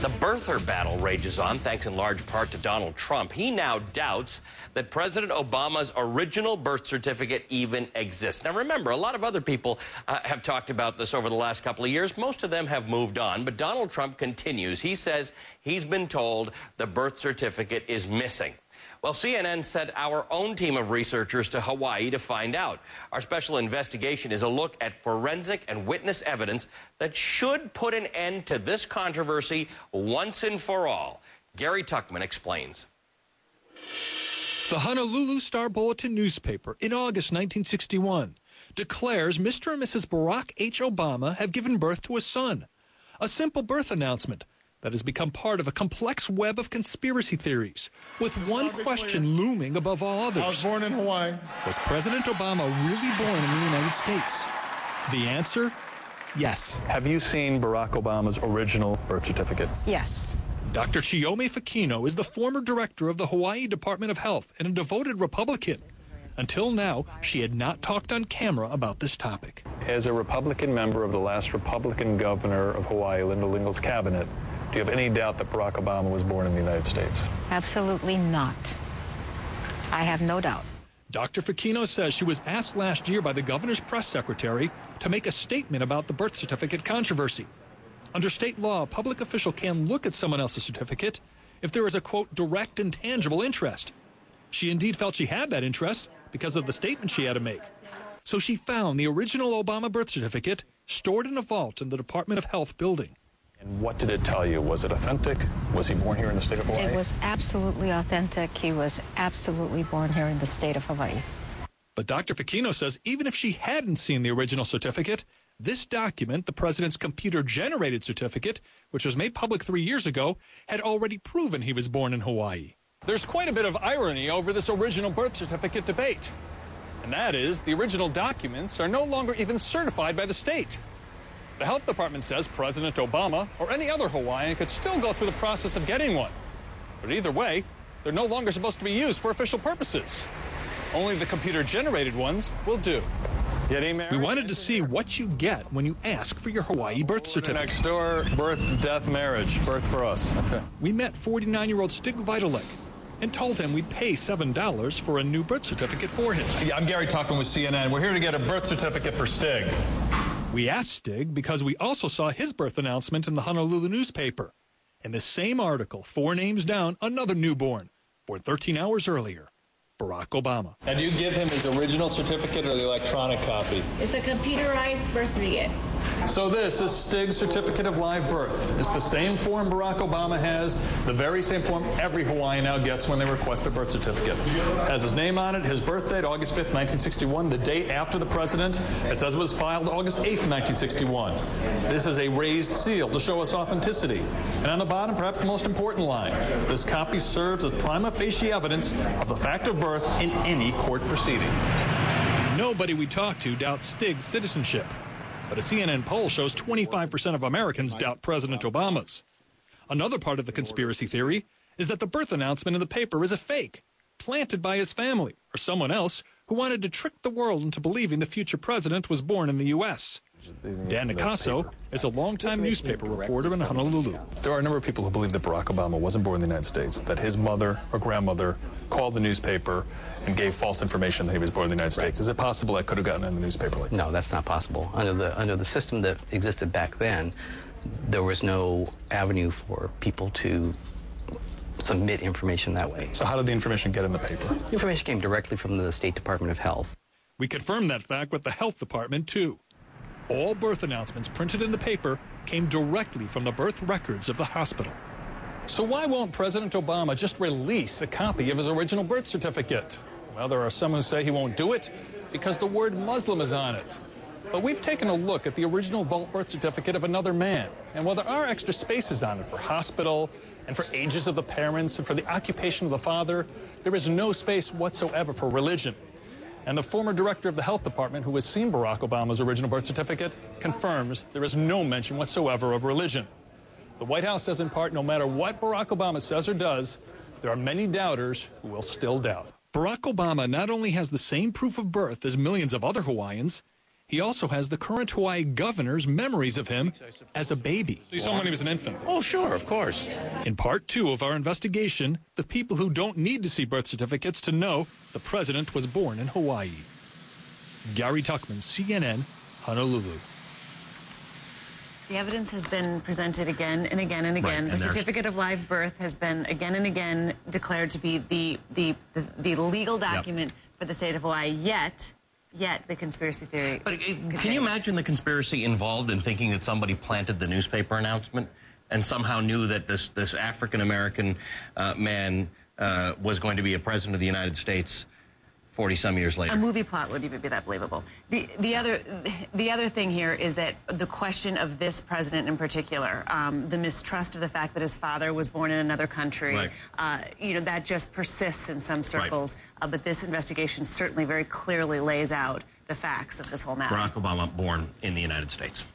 The birther battle rages on, thanks in large part to Donald Trump. He now doubts that President Obama's original birth certificate even exists. Now, remember, a lot of other people have talked about this over the last couple of years. Most of them have moved on, but Donald Trump continues. He says he's been told the birth certificate is missing. Well, CNN sent our own team of researchers to Hawaii to find out. Our special investigation is a look at forensic and witness evidence that should put an end to this controversy once and for all. Gary Tuchman explains. The Honolulu Star-Bulletin newspaper in August 1961 declares Mr. and Mrs. Barack H. Obama have given birth to a son. A simple birth announcement that has become part of a complex web of conspiracy theories, with one question looming above all others. I was born in Hawaii. Was President Obama really born in the United States? The answer, yes. Have you seen Barack Obama's original birth certificate? Yes. Dr. Chiome Fakino is the former director of the Hawaii Department of Health and a devoted Republican. Until now, she had not talked on camera about this topic. As a Republican member of the last Republican governor of Hawaii, Linda Lingle's cabinet, do you have any doubt that Barack Obama was born in the United States? Absolutely not. I have no doubt. Dr. Fakino says she was asked last year by the governor's press secretary to make a statement about the birth certificate controversy. Under state law, a public official can look at someone else's certificate if there is a, quote, direct and tangible interest. She indeed felt she had that interest because of the statement she had to make. So she found the original Obama birth certificate stored in a vault in the Department of Health building. And what did it tell you? Was it authentic? Was he born here in the state of Hawaii? It was absolutely authentic. He was absolutely born here in the state of Hawaii. But Dr. Fakino says even if she hadn't seen the original certificate, this document, the president's computer-generated certificate, which was made public 3 years ago, had already proven he was born in Hawaii. There's quite a bit of irony over this original birth certificate debate. And that is, the original documents are no longer even certified by the state. The health department says President Obama or any other Hawaiian could still go through the process of getting one. But either way, they're no longer supposed to be used for official purposes. Only the computer-generated ones will do. Getting married? We wanted to see what you get when you ask for your Hawaii birth certificate. Next door, birth, death, marriage. Birth for us. Okay. We met 49-year-old Stig Vitalik and told him we'd pay $7 for a new birth certificate for him. Yeah, I'm Gary Tuchman with CNN. We're here to get a birth certificate for Stig. We asked Stig because we also saw his birth announcement in the Honolulu newspaper. In the same article, 4 names down, another newborn, born 13 hours earlier, Barack Obama. And you give him his original certificate or the electronic copy? It's a computerized birth certificate. So this is Stig's certificate of live birth. It's the same form Barack Obama has, the very same form every Hawaiian now gets when they request a birth certificate. Has his name on it, his birth date, August 5th, 1961, the date after the president. It says it was filed August 8th, 1961. This is a raised seal to show us authenticity. And on the bottom, perhaps the most important line, this copy serves as prima facie evidence of the fact of birth in any court proceeding. Nobody we talked to doubts Stig's citizenship. But a CNN poll shows 25% of Americans doubt President Obama's. Another part of the conspiracy theory is that the birth announcement in the paper is a fake, planted by his family or someone else who wanted to trick the world into believing the future president was born in the U.S. Dan Nicasso is a longtime newspaper reporter in Honolulu. There are a number of people who believe that Barack Obama wasn't born in the United States, that his mother or grandmother called the newspaper and gave false information that he was born in the United States. Is it possible that could have gotten in the newspaper like that? No, that's not possible. Under the system that existed back then, there was no avenue for people to submit information that way. So how did the information get in the paper? The information came directly from the State Department of Health. We confirmed that fact with the health department, too. All birth announcements printed in the paper came directly from the birth records of the hospital. So why won't President Obama just release a copy of his original birth certificate? Well, there are some who say he won't do it because the word Muslim is on it. But we've taken a look at the original vault birth certificate of another man. And while there are extra spaces on it for hospital and for ages of the parents and for the occupation of the father, there is no space whatsoever for religion. And the former director of the health department, who has seen Barack Obama's original birth certificate, confirms there is no mention whatsoever of religion. The White House says in part, no matter what Barack Obama says or does, there are many doubters who will still doubt. Barack Obama not only has the same proof of birth as millions of other Hawaiians, He also has the current Hawaii governor's memories of him as a baby. You saw him when he was an infant. Oh, sure, of course. In part 2 of our investigation, the people who don't need to see birth certificates to know the president was born in Hawaii. Gary Tuckman, CNN, Honolulu. The evidence has been presented again and again and again. Right, the certificate of live birth has been again and again declared to be the legal document for the state of Hawaii. Yet the conspiracy theory. But can you imagine the conspiracy involved in thinking that somebody planted the newspaper announcement and somehow knew that this African-American man was going to be a president of the United States 40-some years later? A movie plot wouldn't even be that believable. The other thing here is that the question of this president in particular, the mistrust of the fact that his father was born in another country, that just persists in some circles. Right. But this investigation certainly very clearly lays out the facts of this whole matter. Barack Obama born in the United States.